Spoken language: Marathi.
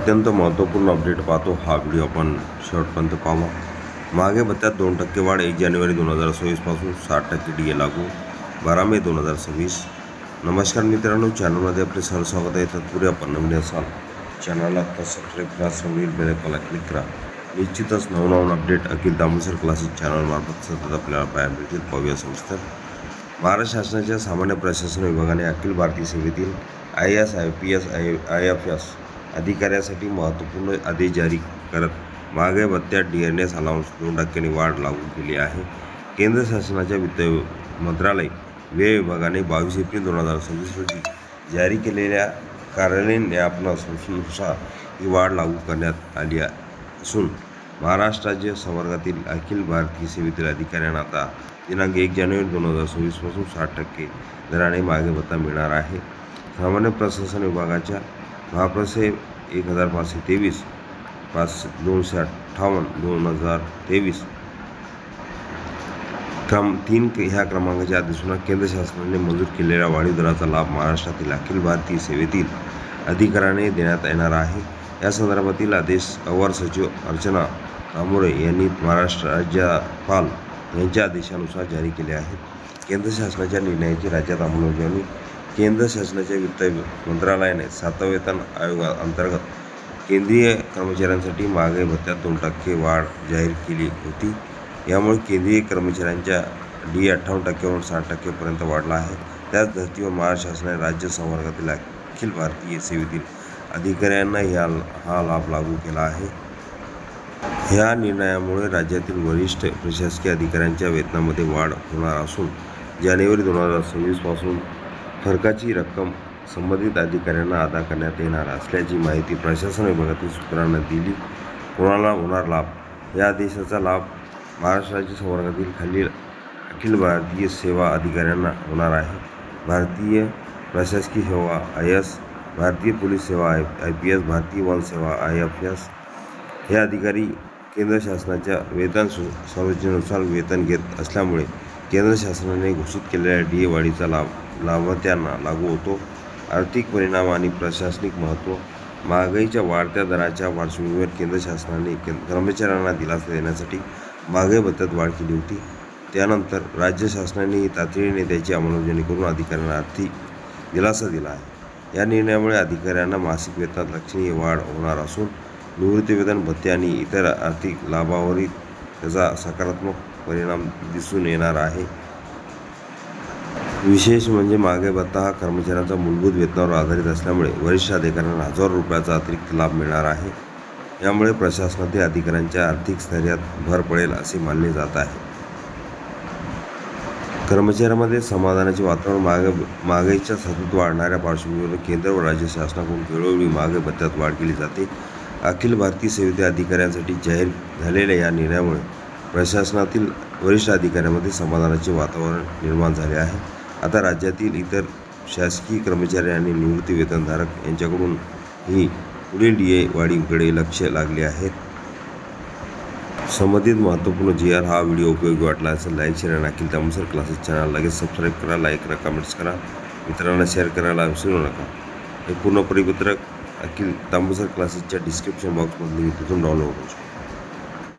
अत्यंत महत्त्वपूर्ण अपडेट पाहतो हा व्हिडिओ आपण शेवटपर्यंत पाहावा। मागे भत्त्यात 2% वाढ 1 जानेवारी 2024 पासून 60% DA लागू 12 मे 2026। नमस्कार मित्रांनो, चॅनलमध्ये आपले सहर्ष स्वागत आहे। तत्पूर्वी आपण नवीन असाल चॅनलला आता सबस्क्राईब करा, समोरील बेल आयकॉनला क्लिक करा। निश्चितच नवनवीन अपडेट अखिल तांबूसर क्लासेस चॅनलमार्फत सतत आपल्याला पाहायला मिळतील। पाहूया सविस्तर। महाराष्ट्र शासनाच्या सामान्य प्रशासन विभागाने अखिल भारतीय सेवेतील IAS, IPS, IFS अधिकाऱ्यासाठी महत्त्वपूर्ण आदेश जारी करत महागाई भत्त्यात DNS अलाउन्स 2% वाढ लागू केली आहे। केंद्र शासनाच्या वित्त मंत्रालय व्यय विभागाने 22 एप्रिल 2026 रोजी जारी केलेल्या कार्यालयीन ज्ञापनानुसार ही वाढ लागू करण्यात आली असून महाराष्ट्र राज्य संवर्गातील अखिल भारतीय सेवेतील अधिकाऱ्यांना आता दिनांक 1 जानेवारी 2026 पासून 60% दराने मागे भत्ता मिळणार आहे। सामान्य प्रशासन विभागाच्या महाप्रसे 1523 258 2023 क्रम 3 ह्या क्रमांकाच्या आदेशानुसार केंद्र शासनाने मंजूर केलेल्या वाढीव दराचा लाभ महाराष्ट्रातील अखिल भारतीय सेवेतील अधिकाऱ्याने देण्यात येणार आहे। या संदर्भातील आदेश अवर सचिव अर्चना तामोरे यांनी महाराष्ट्र राज्यपाल यांच्या आदेशानुसार जारी केले आहेत। केंद्र शासनाच्या निर्णयाची राज्यात अंमलबजावणी केंद्र शासनाच्या वित्त मंत्रालयाने 7व्या वेतन आयोगाअंतर्गत केंद्रीय कर्मचाऱ्यांसाठी महागाई भत्त्यात 2% वाढ जाहीर केली होती। यामुळे केंद्रीय कर्मचाऱ्यांच्या DA 58% वरून 60% पर्यंत वाढला आहे। त्याच धर्तीवर महाराष्ट्र शासनाने राज्य संवर्गातील अखिल भारतीय सेवेतील अधिकाऱ्यांना हा लाभ लागू केला आहे। ह्या निर्णयामुळे राज्यातील वरिष्ठ प्रशासकीय अधिकाऱ्यांच्या वेतनामध्ये वाढ होणार असून जानेवारी 2026 पासून फरकाची रक्कम संबंधित अधिकाऱ्यांना अदा करण्यात येणार असल्याची माहिती प्रशासन विभागातील सूत्रांनी दिली। कोणाला होणार लाभ? या आदेशाचा लाभ महाराष्ट्र राज्य संवर्गातील खालील अखिल भारतीय सेवा अधिकाऱ्यांना होणार आहे। भारतीय प्रशासकीय सेवा IAS, भारतीय पोलीस सेवा IPS, भारतीय वन सेवा IFS हे अधिकारी केंद्र शासनाच्या वेतन संरचनेनुसार वेतन घेत असल्यामुळे केंद्र शासनाने घोषित केलेल्या DA वाढीचा लाभ त्यांना लागू होतो। आर्थिक परिणाम आणि प्रशासनिक महत्त्व महागाईच्या वाढत्या दराच्या पार्श्वभूमीवर केंद्र शासनाने कर्मचाऱ्यांना दिलासा देण्यासाठी महागाई भत्त्यात वाढ केली होती। त्यानंतर राज्य शासनाने तातडीने त्याची अंमलबजावणी करून अधिकाऱ्यांना आर्थिक दिलासा दिला आहे। या निर्णयामुळे अधिकाऱ्यांना मासिक वेतनात लक्षणीय वाढ होणार असून निवृत्तीवेतन भत्ते आणि इतर आर्थिक लाभावरील त्याचा सकारात्मक परिणाम दिसून येणार आहे। विशेष म्हणजे महागाई भत्ता हा कर्मचाऱ्यांचा मूलभूत वेतनावर आधारित असल्यामुळे वरिष्ठ अधिकाऱ्यांना हजारो रुपयाचा अतिरिक्त लाभ मिळणार आहे। यामुळे प्रशासनातील अधिकाऱ्यांच्या आर्थिक स्थैर्यात भर पडेल असे मानले जात आहे। कर्मचाऱ्यांमध्ये समाधानाचे वातावरण महागाईच्या सतत वाढणाऱ्या पार्श्वभूमीवर केंद्र व राज्य शासनाकडून वेळोवेळी महागाई भत्त्यात वाढ केली जाते। अखिल भारतीय सेवेतील अधिकाऱ्यांसाठी जाहीर झालेल्या या निर्णयामुळे प्रशासनातील वरिष्ठ अधिकाऱ्यांमध्ये समाधानाचे वातावरण निर्माण झाले आहे। आता राज्यातील इतर शासकीय कर्मचारी आणि निवृत्ती वेतनधारक यांच्याकडूनही पुढील DA वाढीकडे लक्ष लागले आहे। संबंधित महत्त्वपूर्ण GR हा व्हिडिओ उपयोगी वाटला असेल लाईक, शेअर आणि अखिल तांबूसर क्लासेस चॅनल लगेच सबस्क्राईब करा, लाईक करा, कमेंट्स करा, मित्रांना शेअर करायला विसरू नका। हे पूर्ण परिपत्रक अखिल तांबूसर क्लासेसच्या डिस्क्रिप्शन बॉक्समध्ये तिथून डाउनलोड करू शकता।